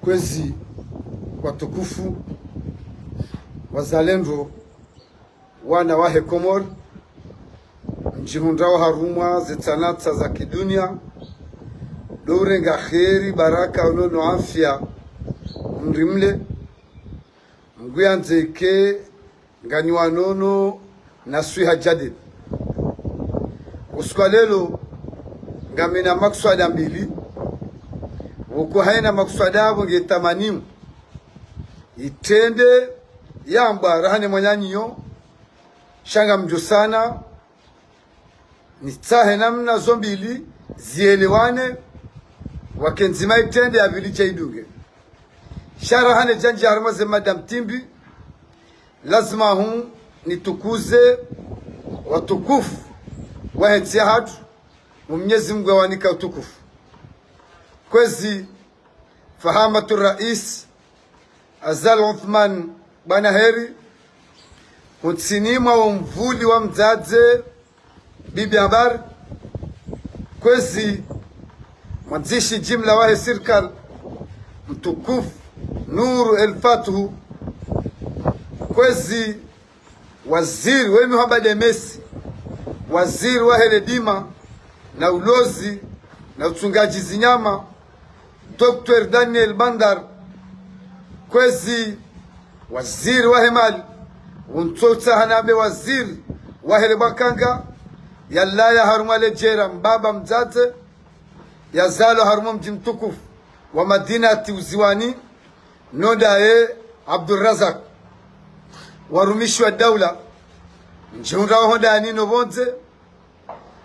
kwezi watukufu wazalendo wana wahe Komor njihundao harumwa zitanata za kidunia dourenga kheri baraka unono afya mrimle mguyanzeke nganywa nono na swiha jadid uskwalelo ngamina makswada mbili uko haina makswada abo ngetamanimu itende yamba rahane mwanyanyo shanga mjusana nitsahe namna zombili zielewane wakenzima itende ya vilicha idunge sharahane janji harmaze madam timbi lazima huu nitukuze watukufu wahetia hatu Mwenyezi Mungu awanika utukufu kwezi fahamatu rais Azal Uthman bana heri kutsinima wa mvuli wa mzaze bibi habari kwezi mwanzishi jimla wahe sirkal mtukufu Nuru El Fatuhu kwezi waziri wemi habade Messi waziri wa heledima na ulozi na utungaji zinyama Dr. Daniel Bandar kwezi waziri wa hemali untota hanabe waziri wa helebakanga yallaya haruma lejera mbaba mzate yazalo haruma mjimtukufu wa madinati uziwani nodaye Abdurrazak warumishi wa daula njihunda wahonda anino bonze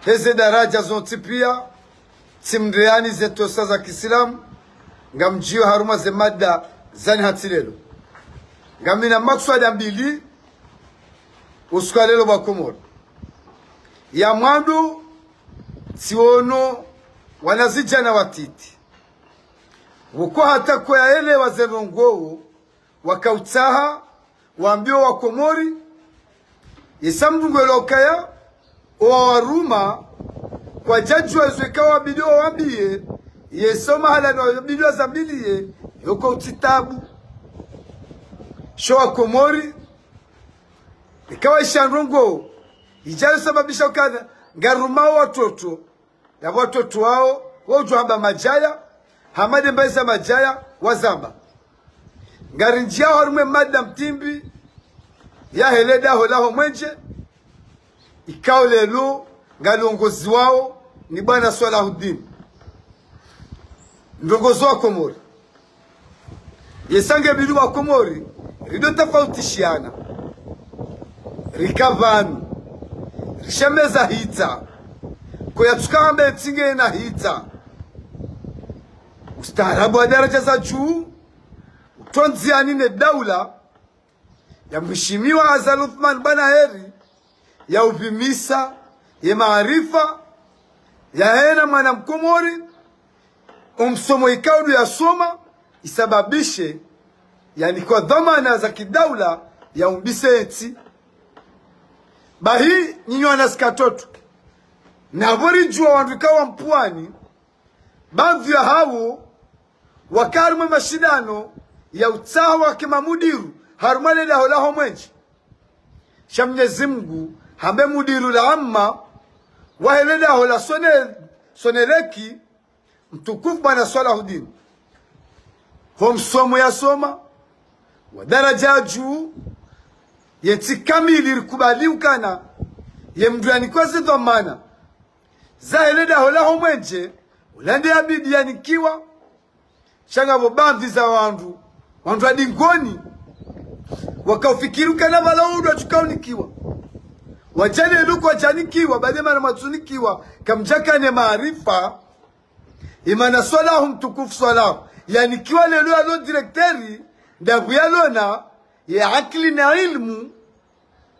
heze daraja zonti pia timreani zetosa za kisilamu ngamjio haruma zemada zani hatilelo ngamina makswada mbili uskwalelo wa Komoro ya mwandu siono wanazijana watiti uko hata kwa ele wazerongo wakautaha waambio wa Komori isamdungwelo kaya wa waruma kwa jaji wazwekawa bidio wambie yesoma hala na bidio zambiliye yoko utitabu showa Komori ikawa ishanrongo ijayo sababisha ukana ngaruma watoto na watoto wao wajua hamba majaya hamade mbaisa majaya wazamba ngarinjia harume madam timbi ya heleda holaho mwenje ikao lelo ngalongozi wao ni bwana Salahuddin ndongozi wa Komori yesange bidu wa Komori rido tofautishiana rikavanu rishemeza hita kwa tukambe tinge na hita ustaarabu wa daraja za juu utonziani ne daula ya mheshimiwa Azal Uthman bana heri ya upimisa ya maarifa ya hena mwana Mkomori umsomo ikaudu ya soma isababishe yani kwa dhamana za kidaula ya umbise eti bahi nyinyo anaskatoto na bori jua wandukawa mpwani baadhi ya hao wakaruma mashindano ya utawa kimamudiru harumale da holaho mwenji Mwenyezi Mungu hambe mudiru la amma waheleda hola soneleki mtukufu bwana Salahuddin homsomo ya soma wa daraja juu yeti kamili rikubali ukana ye mduani kwa zidhamana zaheleda holaho mwenje ulande abidi yanikiwa shanga bobamvi za wandu adingoni wakaufikiru kana balaudu achukaunikiwa wajane luko wajanikiwa badema na matsunikiwa kamjaka ne maarifa imana Salahu mtukufu Salahu yani kiwa lelo alo direkteri ndabu yalona ya akili na ilmu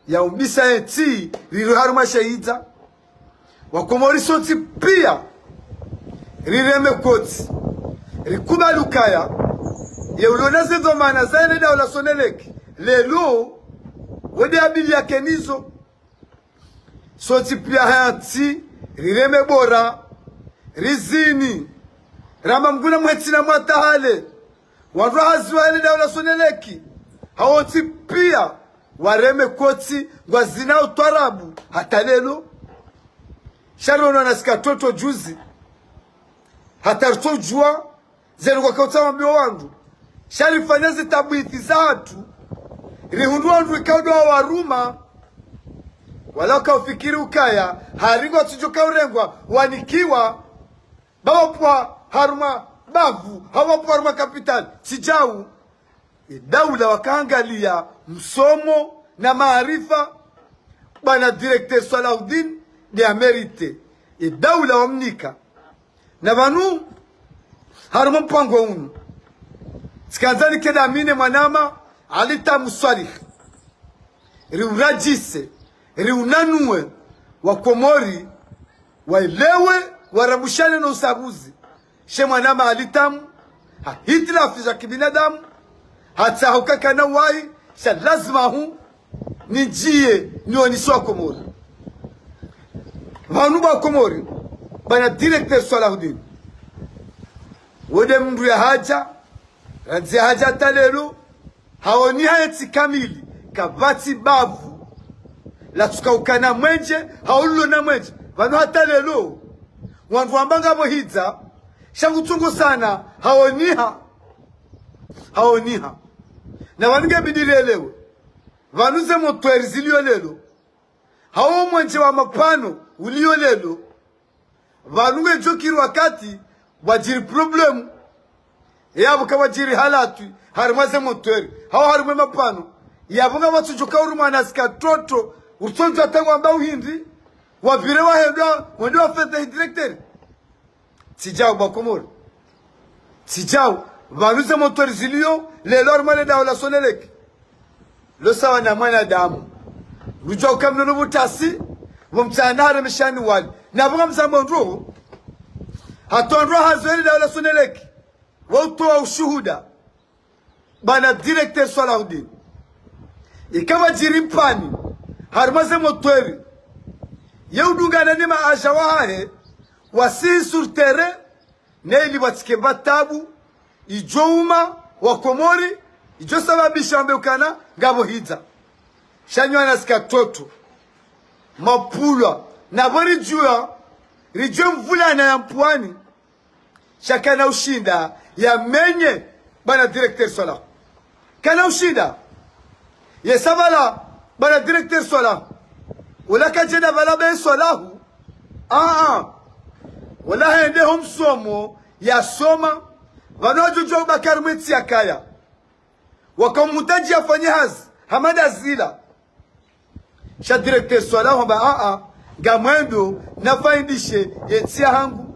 ya umbisa eti riru haruma shahida wakomori soti pia rireme koti rikubali ukaya ya ulonaze dhamana zaine da ula soneleki lelo wede abili ya kenizo soti pia hayati rireme bora rizini rama mguna mwetina mwatahale wandu haziwa ile daula soneleki hawoti pia wareme koti ngwazina utwarabu hata lelo sharono nasika toto juzi hata rtojua zenu kwa kauta mambio wandu sharifanya zitabithi za hatu rihundu wandu ikaudu wa waruma wala ukafikiri ukaya haringo tujoka urengwa wanikiwa bawapwa haruma bavu hawapwa haruma kapitali sijau daula wakaangalia msomo na maarifa bana directeur Salahuddin ni amerite daula wamnika na banu haruma mpango unu sikanzani keda amine mwanama alita muswarih riurajise riunanue wakomori wailewe warabushane na usabuzi she mwanama alitamu hitilafu za kibinadamu hata hukaka wai sha lazima hu nijie nionishi wa komori vanu wa komori bana directeur Salahuddin wode mndu ya haja ranzi haja talelo haoni hayati kamili kabati bavu la tukaukana mwenje haululo na mwenje vanu hata lelo wandu wambanga bohidza shangu tungo sana haoniha na wanunge bidilelewe vanuze motweri zilio lelo hawo mwenje wa mapano ulio lelo vanunge jokiri wakati wajiri problemu yabo kawajiri halatu harimaze motweri hawo harimwe mapano yabo nga watujoka uruma nasika toto utonjo atango amba uhindi wabire wahedwa wende wafete directeur tijao bakomoro tijao vanuze motori zilio lelo armale daula soneleki lo sawa na mwana damu rujwa ukamno nubutasi wumtanare mishani wali nabunga mzamondro hatondro hazweli daula soneleki wautoa ushuhuda bana directeur Salahuddin ikawa jirimpani harmaze motori yeudungana nima ajawahe wasi sur terrain neili watike batabu ijouma wakomori ijo sababisha mbeukana ngabo hidza shanywa nasika toto mapula na bori jua rijo mvula na ya mpwani shakana ushinda ya menye bana directeur Salah kana ushinda yesabala bana directeur Salah wala kajena bala be Salahu wala hende homsomo ya soma wanojujo Bakari Mwiti ya kaya wakamutaji afanye hazi hamada zila sha directeur Salahu ba gamwendo nafaidishe yetia hangu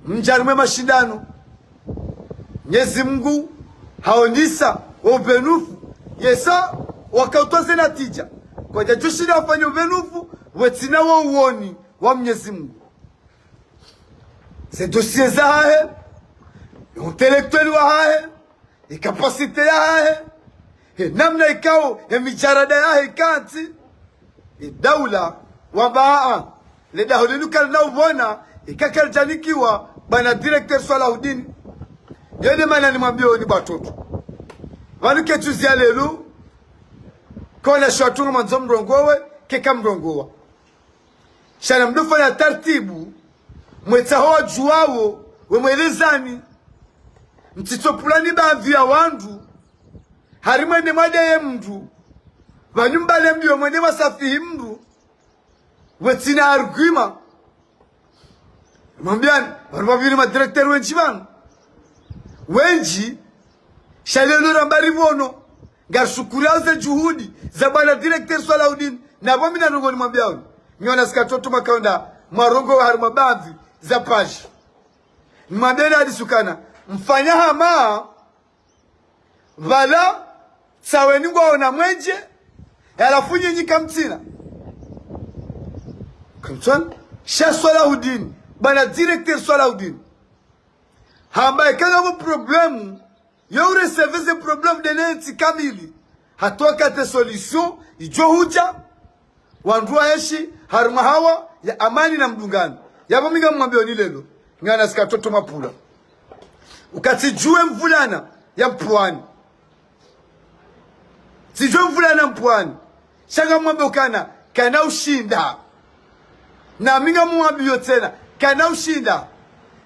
mjarumwe mashindano Mwenyezi Mungu haonisa ubenufu yesa wakautoze natija kwa jajushida wafanye ubenufu wetina wa uoni wa Mwenyezi Mungu ces dossiers za hahe intellectuel wa hahe ikapasite ya hahe namna ikao ya mijarada ya hahe kanti daula wabaa le dahulinuka na ubona ikakarjanikiwa bana directeur Salahuddin yede mana ni mwambio ni batoto wanuke tuzia lelu kona shatunga manzo mrongowe keka mrongowa shana mdufanya tartibu mwetahoa juwawo wemwelezani mtitopulani baadhi ya wandu harimwende mwadaye mndu vanyumbale mdiyo mwende wasafihi mndu wetina arguma mwambiani warubabiri madirektori wenji vanu wenji shalelo rambari vono ngarshukuriaze juhudi za bwana directeur Salahuddin na bomi na rongo ni mwambiao nyona sikatoto makaunda marongo wa haruma baadhi za paji mwambeni hadi sukana mfanya hama vala saweni ngwaona mwenje alafu nyinyi kamtina kamtwan sha Salahuddin bwana directeur Salahuddin hamba ikana mo problemu yo recevez problem de nenti kamili hatoka te solution ijo huja wandua heshi haruma hawa ya amani na mdungano yabo miga mwambio ni lelo ngana sikatoto mapula ukatijue mvulana ya mpwani tijue mvulana mpwani shanga mwambe ukana kana ushinda na minga mwambiyo tena kana ushinda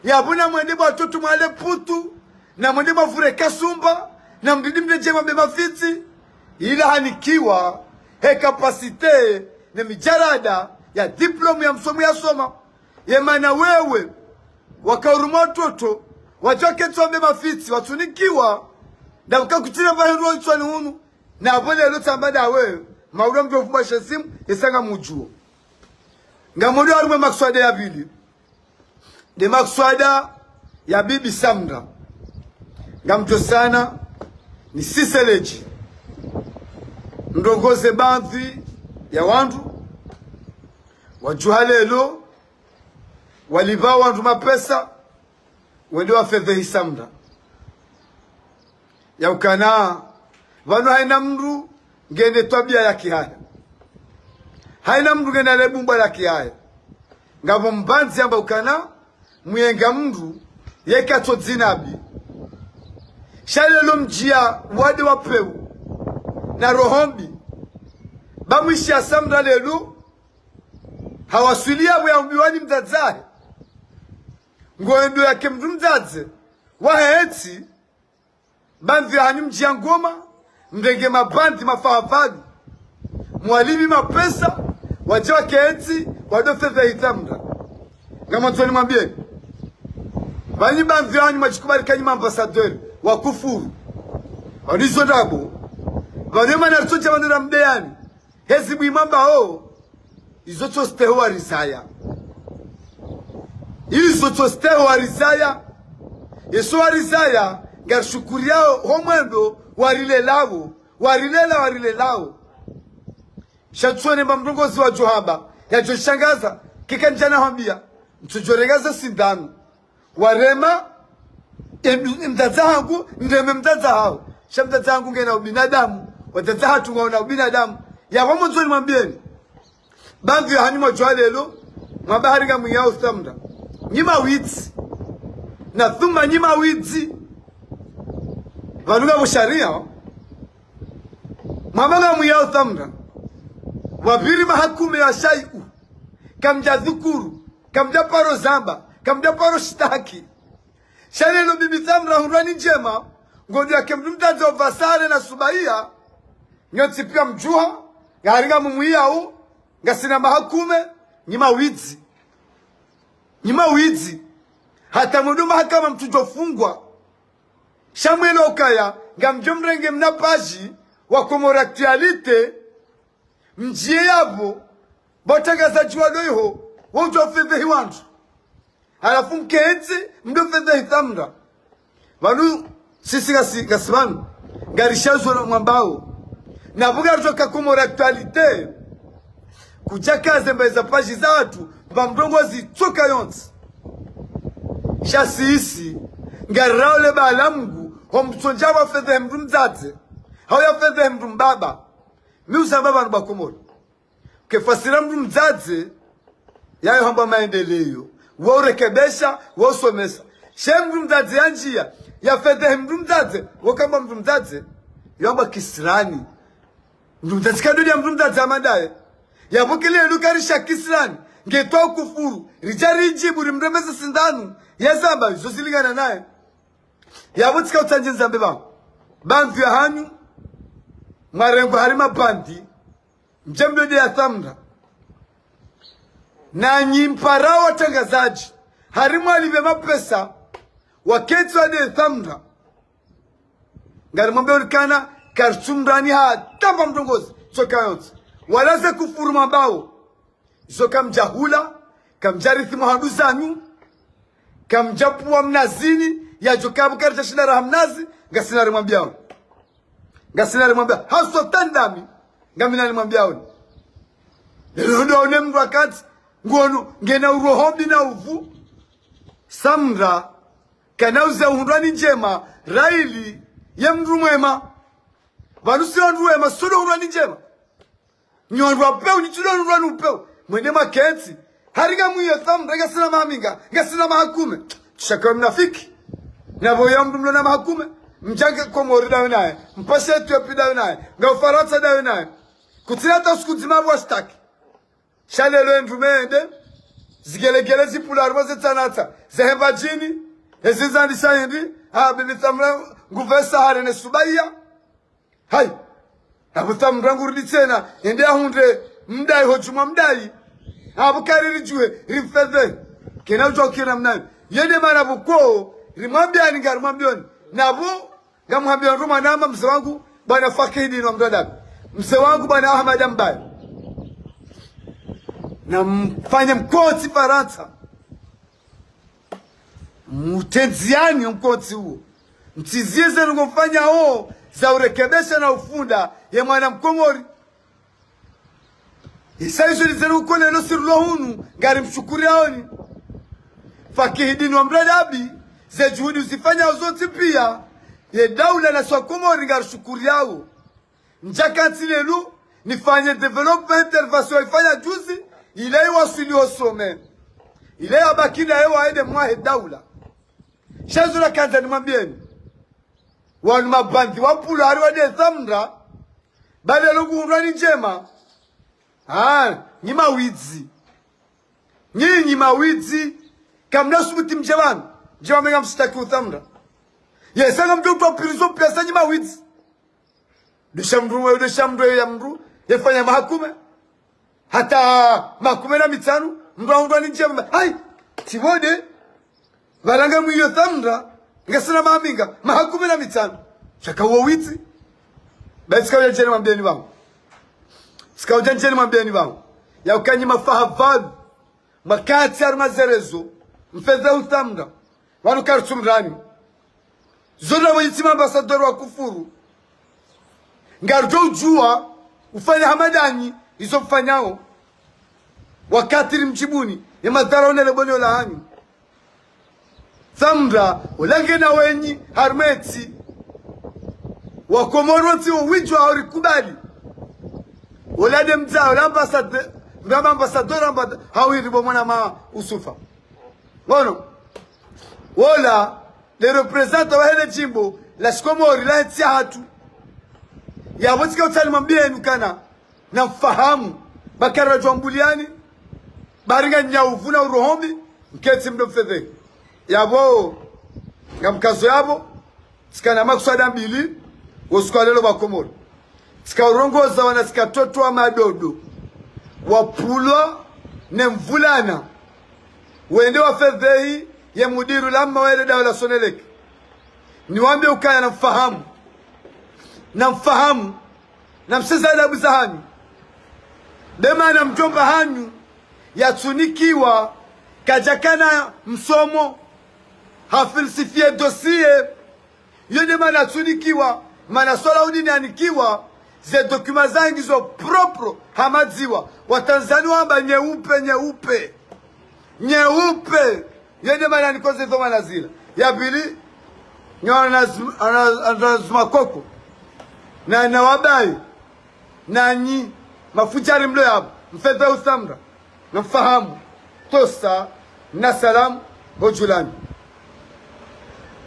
yabuna mwende watoto mwale putu na mwende mwavure kasumba na mdidi mdeje mwambe mafiti ila hanikiwa he kapasite na mijarada ya diplomu ya msomu ya soma ye mana wewe wakauruma watoto wajoke tuambe mafiti watunikiwa na wakakutina vahenua itwani hunu na abole ilo tambada wewe maura mdo fumba shesimu yesanga mujuo nga mwendo warume makswada ya bili de makswada ya bibi Samra nga mjo sana ni siseleji ndongoze bandhi ya wandu wajuhalelo waliva wandu mapesa wende wa fedhe Samra ya ukana vanu haina mru ngende tabia ya kihaya haina mru ngende lebumba ya kihaya ngabo mbanzi amba ukana muyenga mru yeka to zinabi shalelo mjia wade wapeu na rohombi bamwishi ya Samra lelu hawasulia wuyambiwani mdadzahe ngoendo yake mdu mdadze waheti bandhi hani mjia ngoma mdenge mabandi mafahafadi mwalimi mapesa wajewa keeti wadofedha Samra kama tuwani mwambie banyi bandhi hani majikubali kanyi ambasadori wakufuru wanizo dabo wanema na ritoja wanura mdeyani hezi mwimamba ho izoto steho wa rizaya izoto steho wa rizaya yeso wa rizaya garshukuri yao homwendo warile lao shatuone mbamrongozi wa johaba ya joshangaza kika njana hambia mtujoregaza sindano warema mdadza hangu ndeme mdadza hao shamdadza hangu ngena ubinadamu wadadza hatu ngaona ubinadamu ya wamonzoni mwambieni bandhi ya hanyu majwalelo mwabahari nga mwiyao Samra nyima witsi na thumma nyima witsi vanuga musharia mwabanga mwiyao Samra wabiri mahakume ya shaiku kamja dhukuru kamja paro zamba kamja paro shitaki shalelo bibi Samra hunrani njema ngondi ya kemdumtaza ovasare na subaia nyoti pia mjuha ngaharinga mumuyao ngasina mahakume nyima widzi hata muduma hakama mtujofungwa shamwelo okaya ngamjomrenge mnapaji wakomora actualite mjie yabo botagaza juwadoiho wujofedhe hiwandu halafu mkehezi mdofedhe Samra wanu sisi gasibanu ngarishazo na mwambao na buga rutoka komora actualite kujakaze mbeza paji za watu mbamrongozi toka yonsi shasisi ngaraole balamgu homtsonja wa fedhe mdu mzadze hauya fedhe mdu mbaba miusa baba ndo bakomora kefasira mdu mzadze yayo hamba maendeleo worekebesha wosomesa shemdu mzadze yanjia ya fedhe mdu mzadze wakamba mdu mzadze yamba kisirani mdu mzadze kadodi ya mdu mzadze amadaye yabukile lukarisha kisirani ngetwa kufuru rijari jibu rimremeza sindanu yazamba zozilingana naye yabutsika utanje nzambe ba bantu ya hanyu marengo harima bandi mjemdo ya Samra na nyimpara watangazaji harimu alive mapesa waketi wa de Samra ngari mwambe ulikana karsumrani tamba mdongozi soka yonsi walaze kufuru mambao zoka mjahula kamjarithi muhandu zanyu kamjapuwa mnazini ya jokabu karita shina rahamnazi ngasinari mwambiao haso tandami ngaminari mwambiao nelo one mdu wakati nguonu ngena urohombi na uvu Samra kanauza uhundwani njema raili ya mdu mwema vanusi wa mdu mwema sodo uhundwani njema nyondu wapeu nitudo uhundwani upeu mwende maketi hariga mwiyo Samra ngasina maminga ngasina mahakume tushakawa mnafiki na boya mdumlo na mahakume mjange Komori dawe naye mpase Ethiopia dawe naye nga Ufaransa dawe naye kutirata sikuzima bwastaki shalelo endumende zigelegele zipularwa zetanata zeheba jini ezizandi sayindi ha bibitamra nguvesa harene subaya hai abutamra ngurudi tena ende ahunde mdai hojuma mdai abukariri juwe rifeze kena ujokira mnayo yende mana buko rimwambia ni ngarimwambioni nabu ngamwambia ruma nama mzee wangu bwana Fakidi na mdada mzee wangu bwana Ahmad Ambaye na mfanya mkoti Faransa mutenziani mkoti huo mtizieze ngofanya ho za urekebesha na ufunda ya mwana Mkomori isaizo lizenu kone no sirlo hunu ngari mshukuri aoni Fakidi na mdadabi ze juhudi usifanya uzoti pia ye daula na Komori ngari shukuri yao njakati lelu nifanye development intervention ifanya juzi ile wasili osome ile abakina yao aende mwahe daula shazura kanza nimwambieni wanu mabandi wapula ari wade thamra bale lugunwa ni njema nyima wizi nyinyi mawizi kamna subuti mjewanu njema menga msitaki uthamra yesanga mtu kwa prison pesa nyima wizi Deshamdru ya mru yefanya mahakume hata mahakume na mitanu mru ni njema hai tibode baranga mwiyo thamra ngasina maminga mahakume na mitanu shaka uo witi basi kwa jeni mwambieni wangu sikao jeni mwambieni wangu ya ukanyi mafahavadu makati arumazerezo mfedha uthamra wanu karutumrani zona wajitima ambasador wa kufuru ngarjo ujua ufanya hamadani izo mfanyao wakati mchibuni ya madhara onele bonyo la hanyu thamra ulange na wenyi harmeti wakomoroti uwijwa haurikubali ulade mzao ula ambasador amba hawiribo mwana maa usufa wono wala le representa wa hele jimbo la Komori la etia hatu ya wotika utali mwambieni kana na mfahamu bakara jwambuliani baringa nyauvu na urohombi mketi mdo mfedhe yabo ngamkazo yabo sikana makusada mbili wosuka lelo bakomori sika urongoza wana sika toto wa madodo wapulwa ne mvulana wende wa fedhehi ye mudiru lamma wele dawla soneleki niwambie ukaya na mfahamu na mseza adabu za hanyu dema na mjomba hanyu yatunikiwa kajakana msomo hafilsifie dosie yode mana tunikiwa mana sola udini anikiwa ze dokuma zangi zo propro hamadziwa watanzania wamba nyeupe yode mana nikoze dhoma nazila ya pili nyona anazuma koko na wabai nanyi mafujari mlo yabo mfedha usamra na mfahamu tosa na salamu hojulani